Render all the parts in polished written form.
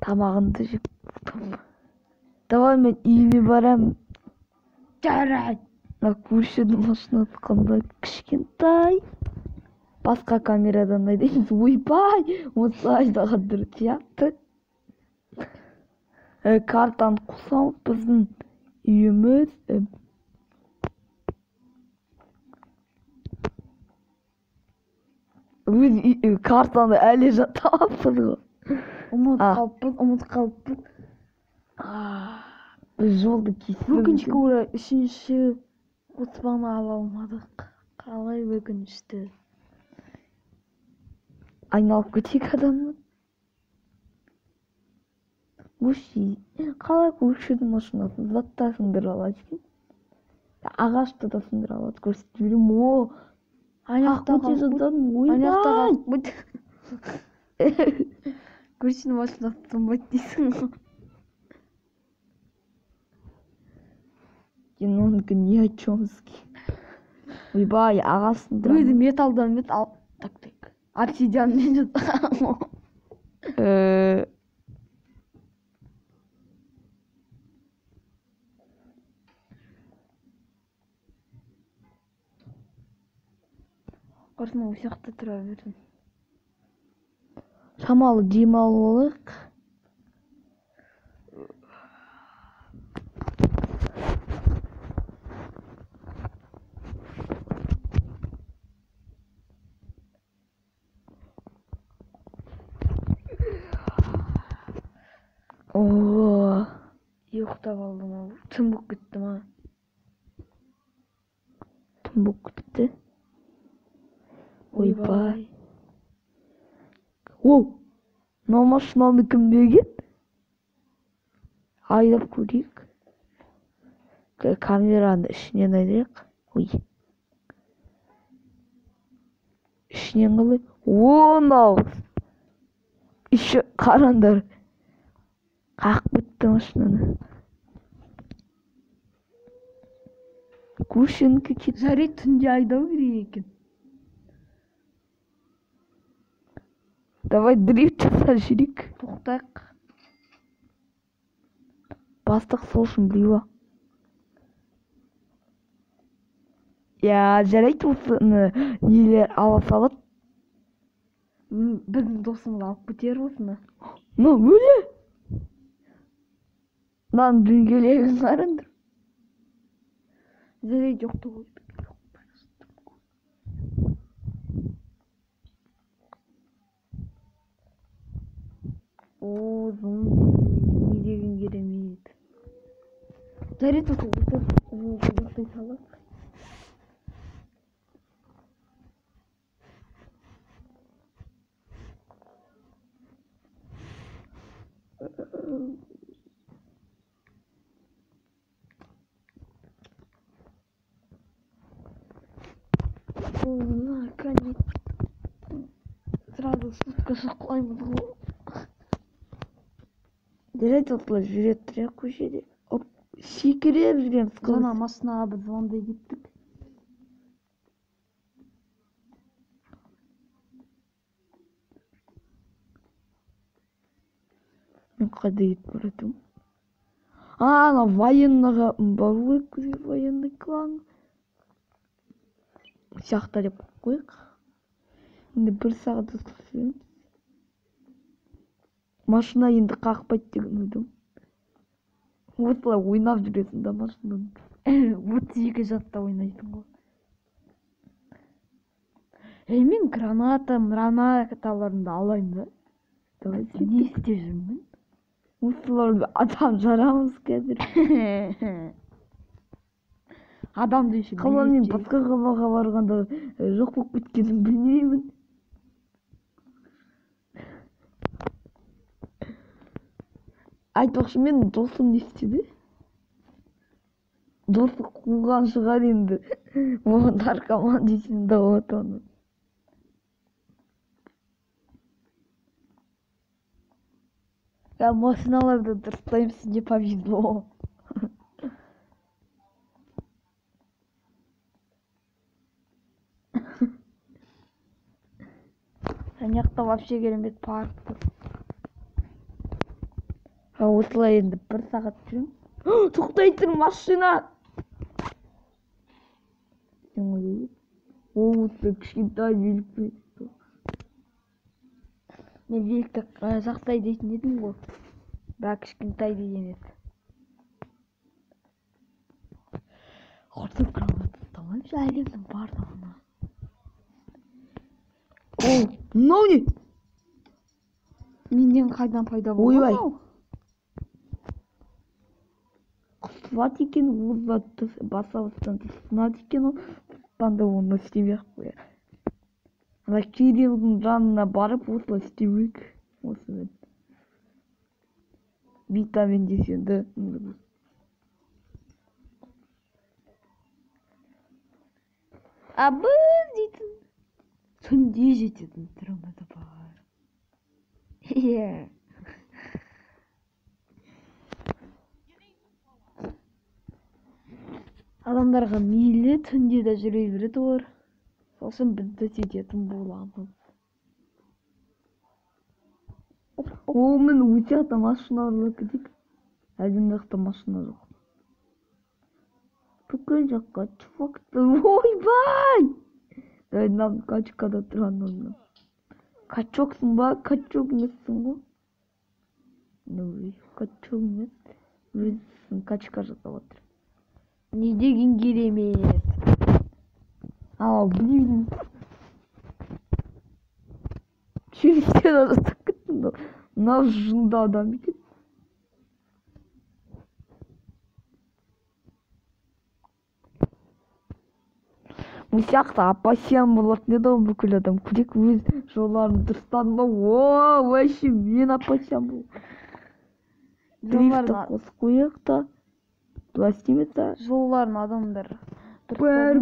Тамағымды жеп болдым. Давай мен үйіме барамын. Жарайды. Көршінің машинасы қандай кішкентай. Басқа камерадан айдаймыз. Ойбай, осылай айдағандар сияқты. Картаны қосамыз, біздің үйіміз. Өз картаны әлі жатамыз ғой. Ұмыт қалыппыз. Біз жолды кесіп. Өкінішке орай үшінші қоспаны ала алмадық. Қалай өкінішті. Айналып кетейік адамның. Қалай көршінің машинасын затта сындыра алады. Ағашты да сындыра алады. Көрсетіп жүрмін. Анақтағы көршінің машинасы сынбайды дейсің ғой. Оныкі не айтчомызки. Ойбай, ағаш сындыра. Өзі металдан металл. Так. Обсидианмен жасаған. Қорсына осы жақта тұра бердім. Шамалы демалып алайық. Ұйықтап алдым ау. Түн болып кетті ма? Түн болып кетті. Ойбай. Мына машинаны кім берген? Айдап көрейік. Камераны ішінен айдайық. Ішінен қалай? Мынау. Іші қараңдар. Қақ бітті машинаны. Көршінікі кетті. Жарайды, түнде айдау керек екен. Давай дрифт жасап жүрейік. Тоқтайық. Бастық сол үшін білуі. Жарайды, осыны нелер ала салады. Біздің досымыз алып кетер осыны. Өлі. Мынаның дөңгелегін қараңдар. Жарайды, жоқты ғой. Зомби, не деген керемет. Жарайды, осы жақтай салып. Наконец. Сразу сутка шақлаймыз ғой. Жарайды, осылай жүре тұрайық көшеде. Секіріп жүреміз. Жаңа машинаға біз звондай кеттік. Мен қайда кетіп баратырмын? Ана военныйға бару керек, военный клан. Сияқты деп қойық. Енді 1 сағат өткіземіз. Машина енді қақпайды деген ойдым. Осылай ойнап жүресің да машинаны. 32 жаста ойнайсың ғой. Мен гранаталарымды алайын да. Давай не істеп жүрмін? Осыларды адам жарамыз қазір. Адамды еще Қала мен басқа қалаға барғанда жоқ болып кеткенін білмеймін. Айтпақшы, мен досым не істеді? Досы қуған шығар енді. Оған наркоман дейсің да оны. Машиналарды дұрыстаймыз, не повезло. Жақта вообще керемет парк. осылай енді 1 сағат жүрем. Тоқтай тұр машина. Осы кішкентай велик. Мен великті жақтай дейтін едім ғой. Бірақ кішкентай деген еді. Құртып гранат ұстамайыншы әлемнің барлығына. Мынау не? Менден қайдан пайда болды? Ойбай. Құсылады екен, ол затты басауыстан сынады екен, одан да оны істемей-ақ қояр. Ана Кириллдің жанына барып осылай істеуік. Осымен. Витамин десенді. Біз дейтін. Түнде жететін түрімі де бар. Адамдарға мейлі түнде де жүре береді олар. Сосын бізді сөйтетін боламыз. Мен өте ата машина ұрлап кетейік. Әдемдіқта машина жоқ. Бүкіл жаққа чувактар. Ойбай! Дайнам качкада тұрған онда. Качоксың ба? Качок емессің ғой? Качок емес. Өзісің качка жасап отыр. Не деген керемет. Блин. Через надо так наш жында адам екен. Бұл сияқты апасиян болатын еді ғой бүкіл адам. Күрек өз жоларын дұрыстан ба? Вообще мен апасиян бол. Дрифтті қосып қояқ та. Бұлай істемет та. Жолларын адамдар. Паркур.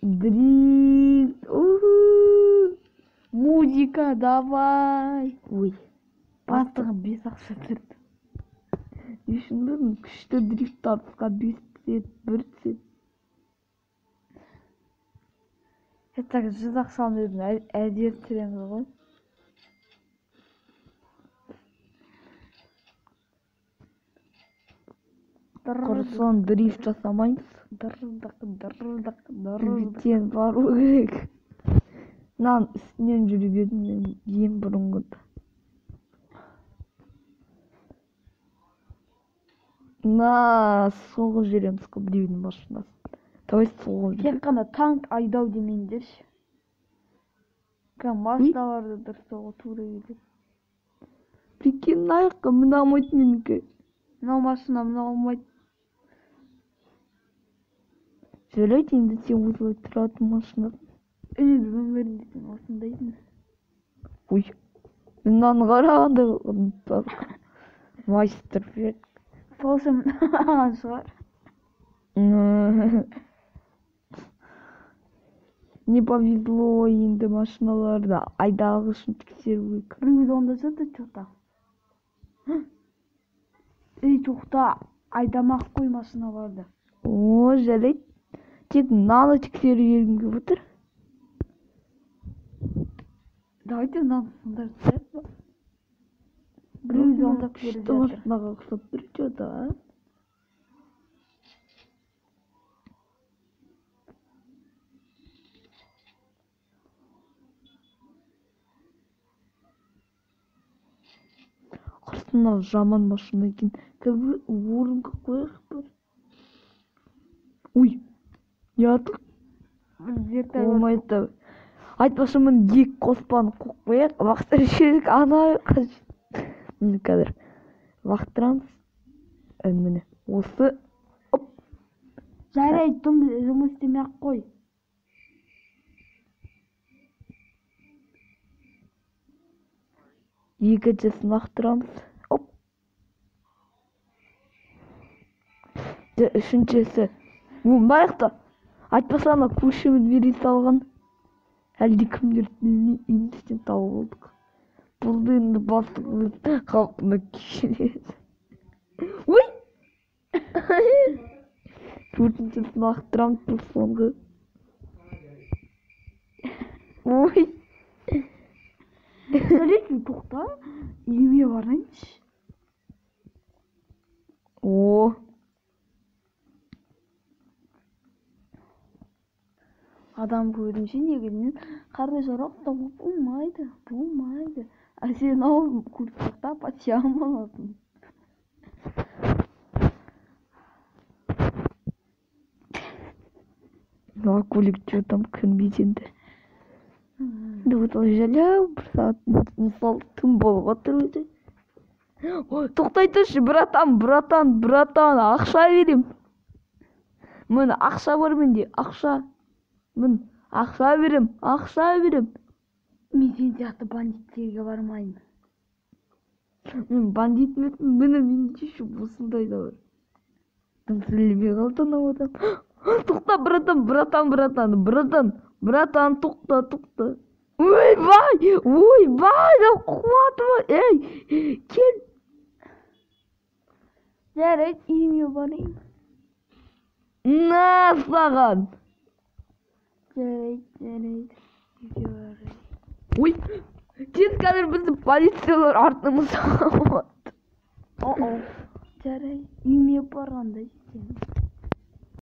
Дрифт. Музыка, давай. Ой. Бастығы 5 ақша тұрды. Ешін бұрын күшті дрифт тартысқа 5 цет, 1 цет. Так 100 ақшаны өзін әдер түреміз ғой. Құрысын дрифт жасамайыз. Үміттен бару керек. Нан үстінен жүріп едім мен ең бұрынғыда. Соғы жүреміз көбдеудің машинасы. Той соғы жүрем. Тек қана танк айдау демеңдерші. Машиналарды дұрыс соғы тура келеді. Прикинь, айыққа мына алмайды менікі. Мынау машина мына алмайды. Жарайды, енді сен осылай тұратын машина. Өмірінде сен осындайсың. Ой, мынаны қарағанда майстер берді. Сол үшін маған шығар. Не повезло енді машиналарды айдағышын тексеру керек. Біреуді онда жүрді жоқта. Жоқта айдамақ қой машиналарды. Жарайды. Тек мынаны тексеру келгім келіп отыр. Давайте мынаны сонда жасайық. Біреуді онда көріп жатыр. Машинаға ұқсап тұр что-то, а? Құрсына жаман машина екен. Кәбір орынға қояқ бар. Ой, ятық. Болмайды. Айтпашы мен 2 қоспаны қоқ қояқ. Вақтыр шерік ана қажет. Міне қазір вақтырамыз. Міне осы. Жарайды, жұмыс істемей ақ қой. Екіншісін вақтырамыз. Үшіншісі. Байықта. Айтпаса ана көшіміз бері салған. Әлде кімдер емістен тауып болдық. Бұлды енді бастығымыз қалпына келеді. Ой! Төртіншісін вақтырамыз бұл соңғы. Ой! Жарайды, тоқта, үйіме барайыншы. О, Адам көрінше негізінен қандай жарақта болмайды. А сен ау курстықта патшам боласың. ну кулик, что там көнбейсенді. Вот жаляу, бір сағат мысалы түн болып отыр өзі. Тоқтай тұршы, братан, ақша берем. Міне ақша бар менде, ақша. Мін ақша берем. Мен сен сияқты бандиттерге бармаймын. Мен бандит емеспін, менде еще осындай да бар. Тым сөйлемей қалды анау адам. Тоқта, братан, тоқта. Ойбай, да қуатыма, ей, кел. Жарайды, үйіме барайын. На саған. Жарайды, үйге барайын. Ой, сен қазір бізді полициялар артымызда алады. Жарайды, үйіме барғанда жетемін.